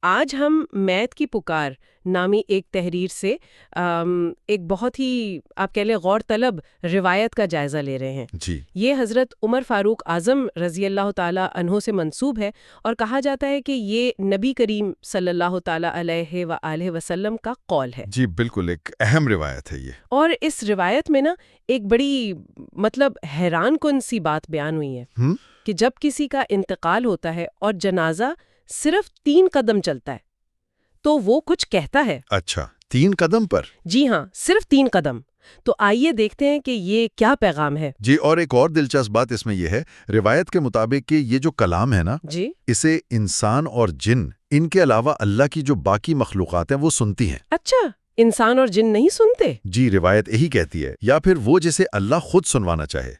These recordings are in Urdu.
آج ہم میت کی پکار نامی ایک تحریر سے ایک بہت ہی آپ کہہ لیں غور طلب روایت کا جائزہ لے رہے ہیں۔ جی یہ حضرت عمر فاروق اعظم رضی اللہ تعالی عنہ سے منسوب ہے اور کہا جاتا ہے کہ یہ نبی کریم صلی اللہ تعالی علیہ وآلہ وسلم کا قول ہے۔ جی بالکل ایک اہم روایت ہے یہ۔ اور اس روایت میں نا ایک بڑی حیران کن سی بات بیان ہوئی ہے کہ جب کسی کا انتقال ہوتا ہے اور جنازہ صرف 3 قدم چلتا ہے تو وہ کچھ کہتا ہے۔ اچھا 3 قدم پر؟ جی ہاں، صرف 3 قدم۔ تو آئیے دیکھتے ہیں کہ یہ کیا پیغام ہے۔ جی، اور ایک اور دلچسپ بات اس میں یہ ہے، روایت کے مطابق کہ یہ جو کلام ہے نا، جی اسے انسان اور جن، ان کے علاوہ اللہ کی جو باقی مخلوقات ہیں وہ سنتی ہیں۔ اچھا، انسان اور جن نہیں سنتے؟ جی، روایت یہی کہتی ہے، یا پھر وہ جسے اللہ خود سنوانا چاہے۔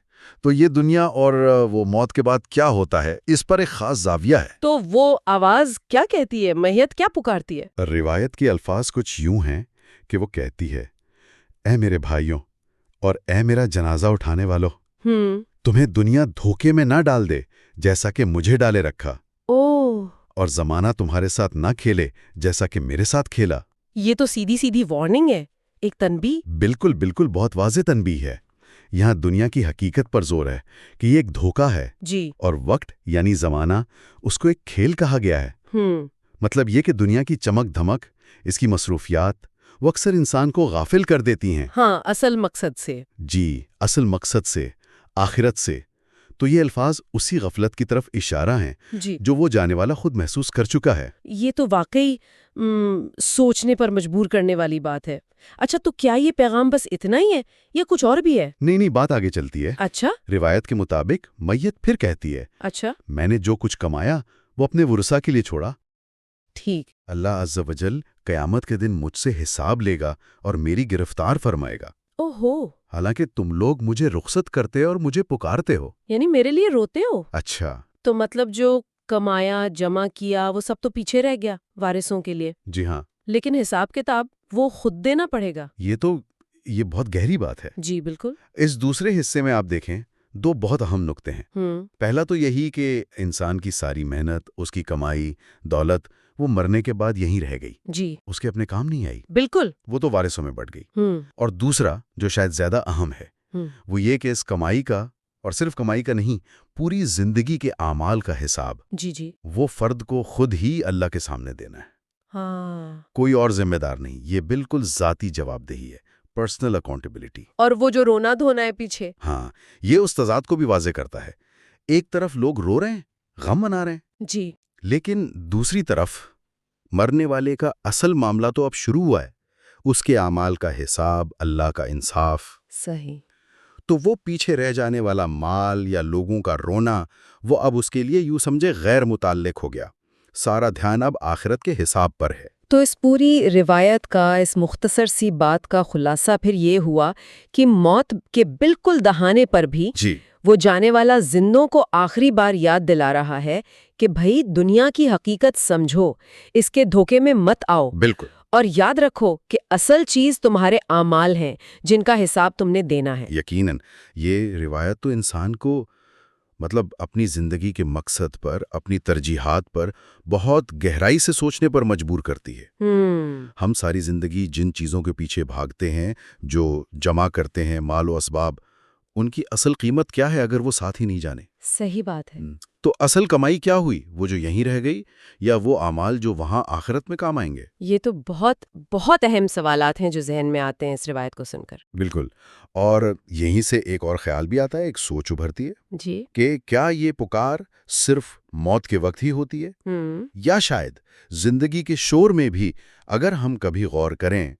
تو یہ دنیا اور وہ موت کے بعد کیا ہوتا ہے، اس پر ایک خاص زاویہ ہے۔ تو وہ آواز کیا کہتی ہے؟ میت کیا پکارتی ہے؟ روایت کے الفاظ کچھ یوں ہیں کہ وہ کہتی ہے، اے میرے بھائیوں اور اے میرا جنازہ اٹھانے والوں، تمہیں دنیا دھوکے میں نہ ڈال دے جیسا کہ مجھے ڈالے رکھا، اور زمانہ تمہارے ساتھ نہ کھیلے جیسا کہ میرے ساتھ کھیلا۔ یہ تو سیدھی سیدھی وارننگ ہے، ایک تنبیہ۔ بالکل بالکل، بہت واضح تنبیہ ہے۔ یہاں دنیا کی حقیقت پر زور ہے کہ یہ ایک دھوکہ ہے، جی، اور وقت یعنی زمانہ اس کو ایک کھیل کہا گیا ہے۔ مطلب یہ کہ دنیا کی چمک دھمک، اس کی مصروفیات، وہ اکثر انسان کو غافل کر دیتی ہیں۔ ہاں، اصل مقصد سے۔ جی، اصل مقصد سے، آخرت سے۔ تو یہ الفاظ اسی غفلت کی طرف اشارہ ہیں جی، جو وہ جانے والا خود محسوس کر چکا ہے۔ یہ تو واقعی سوچنے پر مجبور کرنے والی بات ہے۔ اچھا، تو کیا یہ پیغام بس اتنا ہی ہے یا کچھ اور بھی ہے؟ نہیں، بات آگے چلتی ہے۔ اچھا روایت کے مطابق میت پھر کہتی ہے، اچھا، میں نے جو کچھ کمایا وہ اپنے ورثاء کے لیے چھوڑا۔ ٹھیک۔ اللہ عز و جل قیامت کے دن مجھ سے حساب لے گا اور میری گرفتار فرمائے گا، اوہو، حالانکہ تم لوگ مجھے رخصت کرتے اور مجھے پکارتے ہو۔ یعنی میرے لیے روتے ہو؟ اچھا، تو مطلب جو کمایا جمع کیا وہ سب تو پیچھے رہ گیا وارثوں کے لیے، جی ہاں، لیکن حساب کتاب وہ خود دینا پڑے گا۔ یہ بہت گہری بات ہے۔ جی بالکل۔ اس دوسرے حصے میں آپ دیکھیں 2 بہت اہم نقطے ہیں۔ پہلا تو یہی کہ انسان کی ساری محنت، اس کی کمائی، دولت، وہ مرنے کے بعد یہیں رہ گئی، جی اس کے اپنے کام نہیں آئی، بالکل۔ وہ تو وارثوں میں بٹ گئی۔ اور دوسرا جو شاید زیادہ اہم ہے وہ یہ کہ اس کمائی کا، اور صرف کمائی کا نہیں، پوری زندگی کے اعمال کا حساب جی وہ فرد کو خود ہی اللہ کے سامنے دینا ہے۔ ہاں، کوئی اور ذمہ دار نہیں، یہ بالکل ذاتی جواب دہی ہے، پرسنل اکاؤنٹیبلٹی۔ اور وہ جو رونا دھونا ہے پیچھے۔ ہاں، یہ اس تضاد کو بھی واضح کرتا ہے۔ ایک طرف لوگ رو رہے ہیں، غم منا رہے ہیں، جی لیکن دوسری طرف مرنے والے کا اصل معاملہ تو اب شروع ہوا ہے، اس کے اعمال کا حساب، اللہ کا انصاف۔ صحیح۔ تو وہ پیچھے رہ جانے والا مال یا لوگوں کا رونا، وہ اب اس کے لیے یوں سمجھے غیر متعلق ہو گیا۔ سارا دھیان اب آخرت کے حساب پر ہے۔ تو اس پوری روایت کا، اس مختصر سی بات کا خلاصہ پھر یہ ہوا کہ موت کے بالکل دہانے پر بھی جی، وہ جانے والا زندوں کو آخری بار یاد دلا رہا ہے کہ بھئی دنیا کی حقیقت سمجھو، اس کے دھوکے میں مت آؤ، بالکل۔ اور یاد رکھو کہ اصل چیز تمہارے اعمال ہیں جن کا حساب تم نے دینا ہے۔ یقیناً یہ روایت تو انسان کو اپنی زندگی کے مقصد پر، اپنی ترجیحات پر بہت گہرائی سے سوچنے پر مجبور کرتی ہے۔ ہم ساری زندگی جن چیزوں کے پیچھے بھاگتے ہیں، جو جمع کرتے ہیں، مال و اسباب، ان کی اصل قیمت کیا ہے اگر وہ ساتھ ہی نہیں جانے؟ صحیح بات ہے۔ تو اصل کمائی کیا ہوئی؟ وہ جو یہیں رہ گئی، یا وہ اعمال جو وہاں آخرت میں کام آئیں گے؟ یہ تو بہت بہت اہم سوالات ہیں جو ذہن میں آتے ہیں اس روایت کو سن کر۔ بالکل، اور یہیں سے ایک اور خیال بھی آتا ہے، ایک سوچ ابھرتی ہے جی، کہ کیا یہ پکار صرف موت کے وقت ہی ہوتی ہے، یا شاید زندگی کے شور میں بھی اگر ہم کبھی غور کریں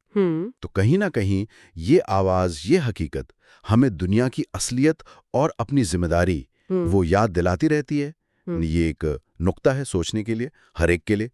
تو کہیں نہ کہیں یہ آواز، یہ حقیقت ہمیں دنیا کی اصلیت اور اپنی ذمہ داری وہ یاد دلاتی رہتی ہے۔ یہ ایک نقطہ ہے سوچنے کے لیے، ہر ایک کے لیے۔